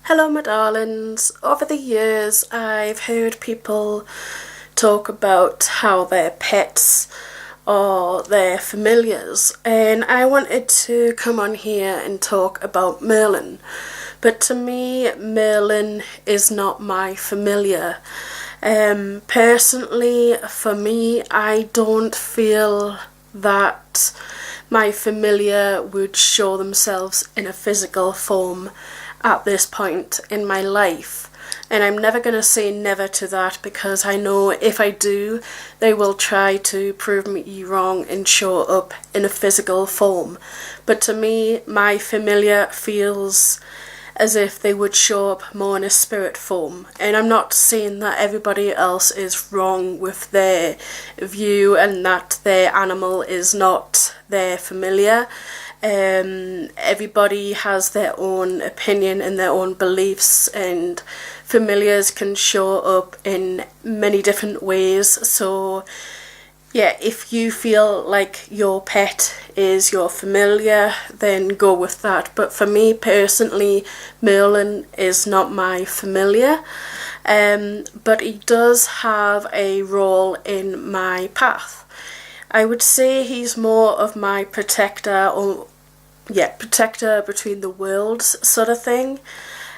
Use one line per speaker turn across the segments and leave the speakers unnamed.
Hello my darlings. Over the years I've heard people talk about how their pets or their familiars, and I wanted to come on here and talk about Merlin. But to me, Merlin is not my familiar. Personally, for me, I don't feel that my familiar would show themselves in a physical form at this point in my life. And I'm never going to say never to that, because I know if I do, they will try to prove me wrong and show up in a physical form. But to me, my familiar feels as if they would show up more in a spirit form. And I'm not saying that everybody else is wrong with their view and that their animal is not their familiar. Everybody has their own opinion and their own beliefs, and familiars can show up in many different ways. So yeah, if you feel like your pet is your familiar, then go with that. But for me personally, Merlin is not my familiar, but he does have a role in my path. I would say he's more of my protector, or protector between the worlds sort of thing.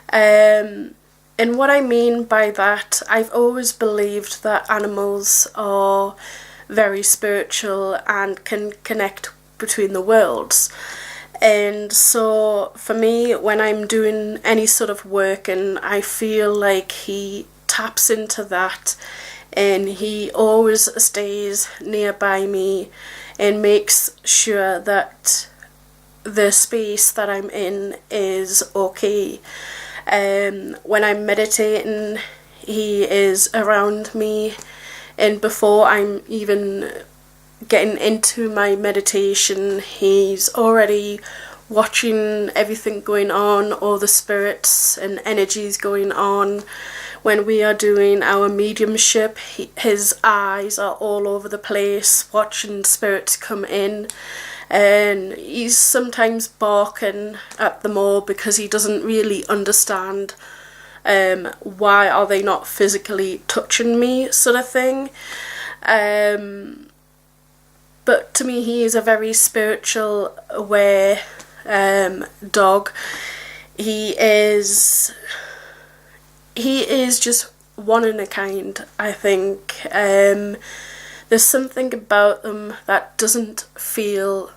And what I mean by that, I've always believed that animals are very spiritual and can connect between the worlds. And so for me, when I'm doing any sort of work and I feel like he taps into that, and he always stays nearby me and makes sure that the space that I'm in is okay. When I'm meditating, he is around me, and before I'm even getting into my meditation, he's already watching everything going on, all the spirits and energies going on. When we are doing our mediumship, his eyes are all over the place, watching spirits come in, and he's sometimes barking at them all because he doesn't really understand why are they not physically touching me, sort of thing. But to me, he is a very spiritual, aware dog. He is just one in a kind, I think. There's something about them that doesn't feel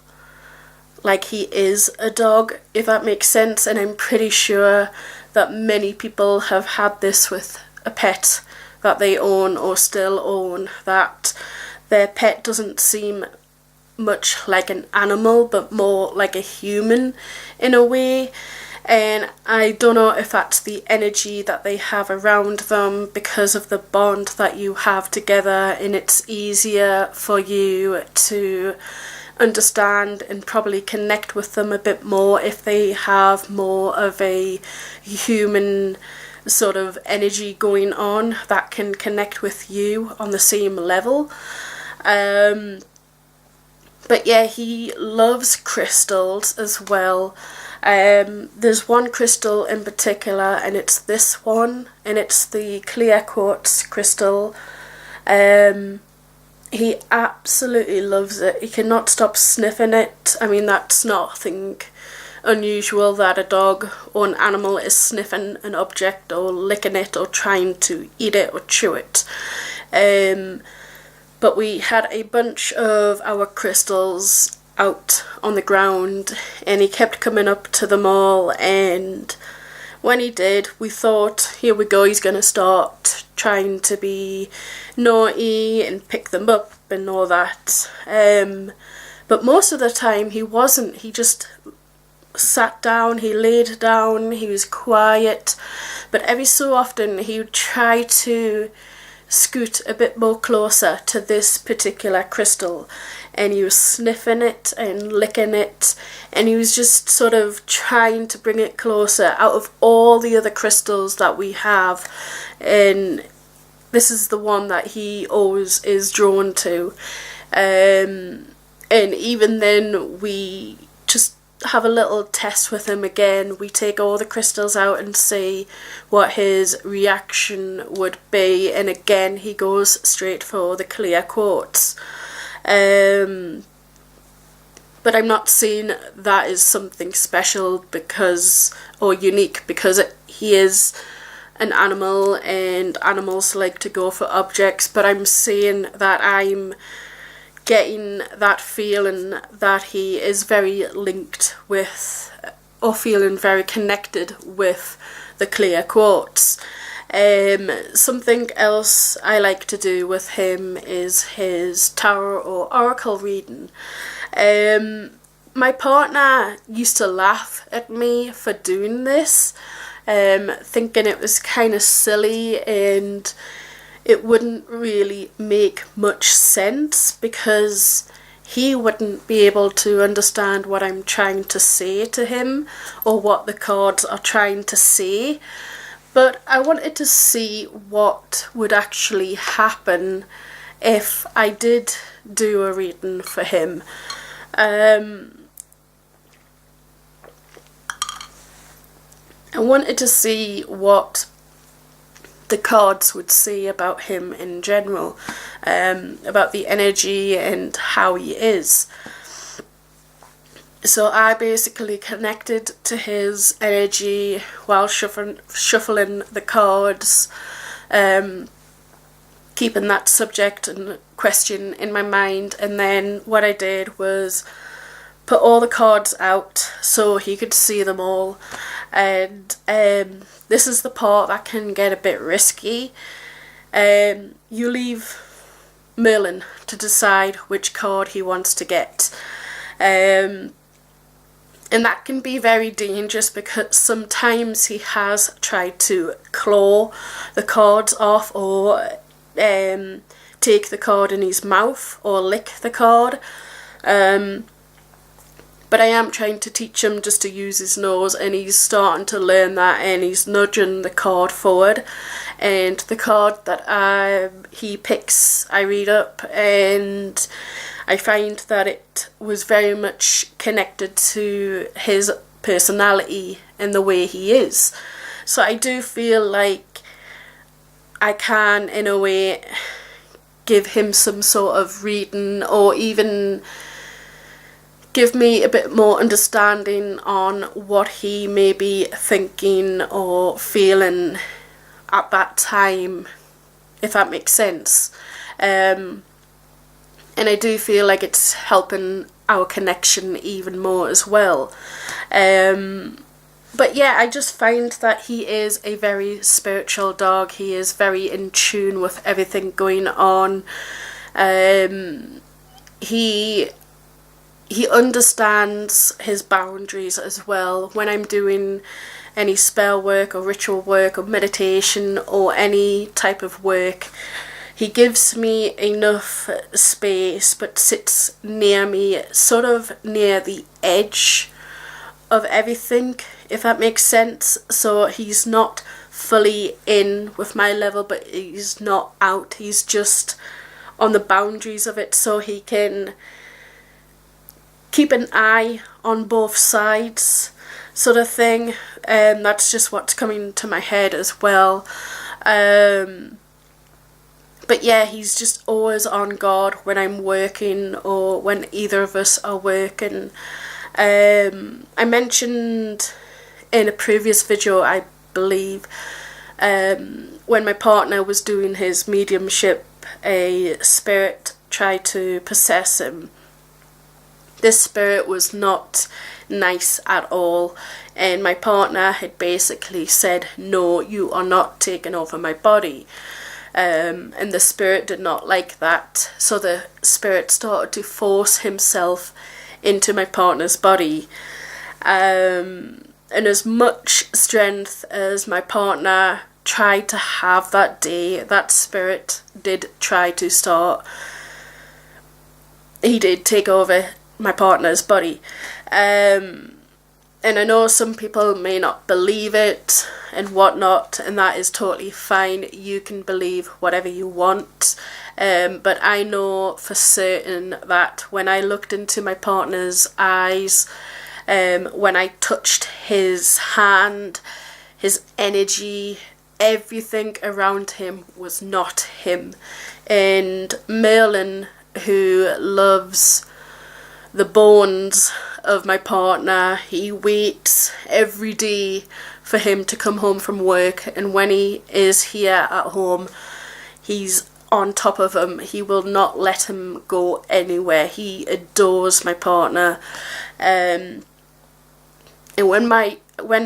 like he is a dog, if that makes sense. And I'm pretty sure that many people have had this with a pet that they own or still own, that their pet doesn't seem much like an animal but more like a human in a way. And I don't know if that's the energy that they have around them because of the bond that you have together, and it's easier for you to understand and probably connect with them a bit more if they have more of a human sort of energy going on that can connect with you on the same level. But yeah, he loves crystals as well. There's one crystal in particular, and it's this one, and it's the clear quartz crystal. He absolutely loves it. He cannot stop sniffing it. I mean, that's nothing unusual that a dog or an animal is sniffing an object or licking it or trying to eat it or chew it. But we had a bunch of our crystals out on the ground, and he kept coming up to them all, and when he did, we thought, here we go, he's going to start trying to be naughty and pick them up and all that. But most of the time he wasn't. He just sat down, he laid down, he was quiet, but every so often he would try to scoot a bit more closer to this particular crystal, and he was sniffing it and licking it, and he was just sort of trying to bring it closer out of all the other crystals that we have. And this is the one that he always is drawn to. And even then, we just have a little test with him again. We take all the crystals out and see what his reaction would be, and again he goes straight for the clear quartz. But I'm not seeing that as something special or unique, because he is an animal and animals like to go for objects, but I'm seeing that I'm getting that feeling that he is very linked with, or feeling very connected with, the clear quartz. Something else I like to do with him is his tarot or oracle reading. My partner used to laugh at me for doing this, thinking it was kind of silly and it wouldn't really make much sense, because he wouldn't be able to understand what I'm trying to say to him or what the cards are trying to say. But I wanted to see what would actually happen if I did do a reading for him. I wanted to see what the cards would say about him in general, about the energy and how he is. So I basically connected to his energy while shuffling the cards, keeping that subject and question in my mind, and then what I did was put all the cards out so he could see them all. And this is the part that can get a bit risky. You leave Merlin to decide which card he wants to get. And that can be very dangerous, because sometimes he has tried to claw the cards off, or take the card in his mouth, or lick the card. But I am trying to teach him just to use his nose, and he's starting to learn that, and he's nudging the card forward. And the card that he picks, I read up, and I find that it was very much connected to his personality and the way he is. So I do feel like I can, in a way, give him some sort of reading, or even give me a bit more understanding on what he may be thinking or feeling at that time, if that makes sense. And I do feel like it's helping our connection even more as well. But yeah, I just find that he is a very spiritual dog. He is very in tune with everything going on. He understands his boundaries as well. When I'm doing any spell work or ritual work or meditation or any type of work, he gives me enough space, but sits near me, sort of near the edge of everything, if that makes sense. So he's not fully in with my level, but he's not out. He's just on the boundaries of it, so he can keep an eye on both sides, sort of thing. That's just what's coming to my head as well. But yeah, he's just always on guard when I'm working, or when either of us are working. I mentioned in a previous video, I believe, when my partner was doing his mediumship, a spirit tried to possess him. This spirit was not nice at all, and my partner had basically said, "No, you are not taking over my body." And the spirit did not like that, so the spirit started to force himself into my partner's body. And as much strength as my partner tried to have that day, that spirit did try to start. He did take over my partner's body. And I know some people may not believe it and whatnot, and that is totally fine. You can believe whatever you want. But I know for certain that when I looked into my partner's eyes, When I touched his hand, his energy, everything around him was not him. And Merlin, who loves the bones of my partner, he waits every day for him to come home from work, and when he is here at home, he's on top of him. He will not let him go anywhere. He adores my partner. And when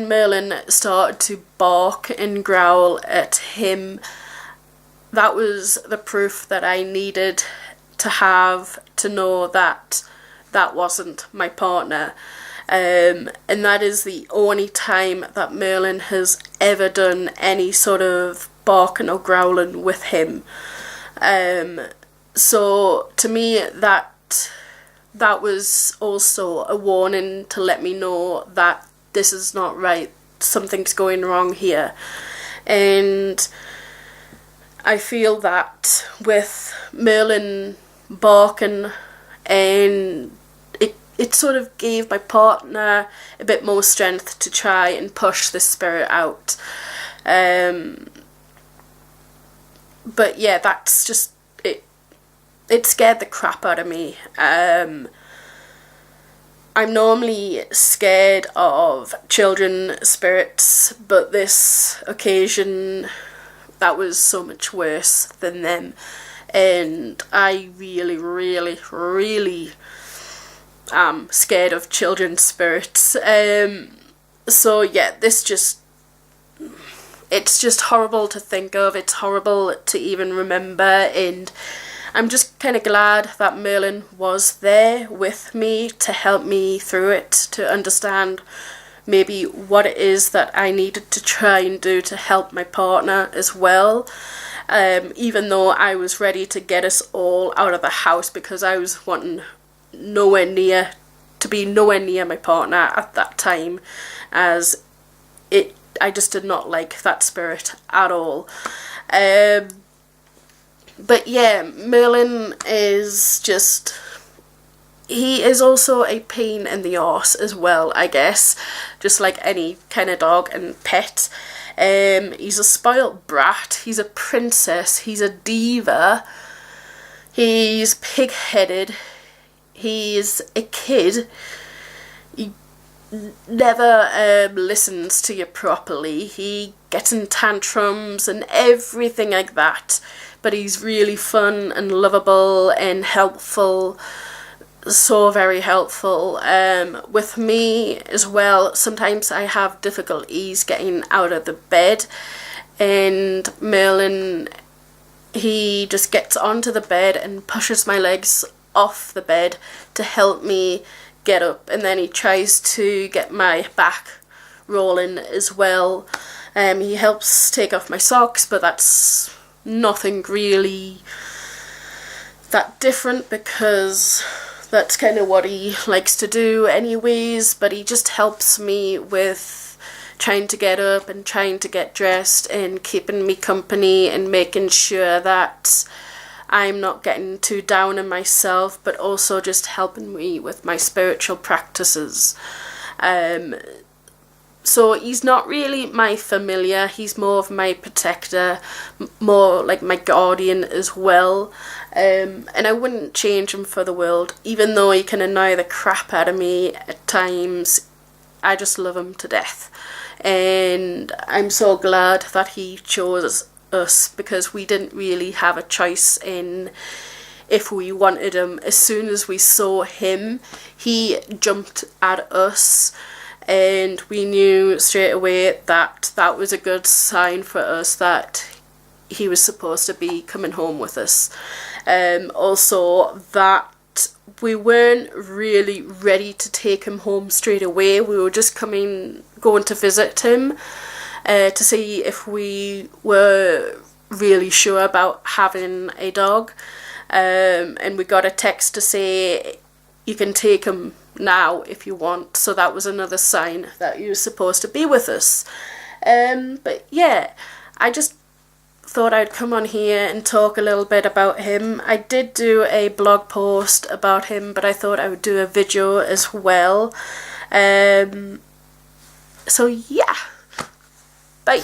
Merlin started to bark and growl at him, that was the proof that I needed to have to know that that wasn't my partner. And that is the only time that Merlin has ever done any sort of barking or growling with him. So to me, that was also a warning to let me know that this is not right. Something's going wrong here. And I feel that with Merlin barking, and it sort of gave my partner a bit more strength to try and push this spirit out. But yeah, that's just it. It scared the crap out of me. I'm normally scared of children spirits, but this occasion, that was so much worse than them. And I really, really, really am scared of children's spirits. So yeah, it's just horrible to think of. It's horrible to even remember, and I'm just kind of glad that Merlin was there with me to help me through it, to understand maybe what it is that I needed to try and do to help my partner as well. Even though I was ready to get us all out of the house, because I was wanting to be nowhere near my partner at that time, as I just did not like that spirit at all. But yeah, Merlin is just, he is also a pain in the arse as well, I guess, just like any kind of dog and pet. He's a spoilt brat, he's a princess, he's a diva, he's pig-headed, he's a kid, he never listens to you properly, he gets in tantrums and everything like that, but he's really fun and lovable and helpful, so very helpful. With me as well, sometimes I have difficulties getting out of the bed, and Merlin, he just gets onto the bed and pushes my legs off the bed to help me get up, and then he tries to get my back rolling as well. He helps take off my socks, but that's nothing really that different, because that's kind of what he likes to do anyways. But he just helps me with trying to get up and trying to get dressed and keeping me company and making sure that I'm not getting too down on myself, but also just helping me with my spiritual practices. So he's not really my familiar, he's more of my protector, more like my guardian as well. And I wouldn't change him for the world, even though he can annoy the crap out of me at times. I just love him to death. And I'm so glad that he chose us, because we didn't really have a choice in if we wanted him. As soon as we saw him, he jumped at us, and we knew straight away that that was a good sign for us that he was supposed to be coming home with us. Also, that we weren't really ready to take him home straight away. We were just going to visit him to see if we were really sure about having a dog. And we got a text to say, you can take him now if you want. So that was another sign that he was supposed to be with us. But yeah, I just thought I'd come on here and talk a little bit about him. I did do a blog post about him, but I thought I would do a video as well. So yeah, bye.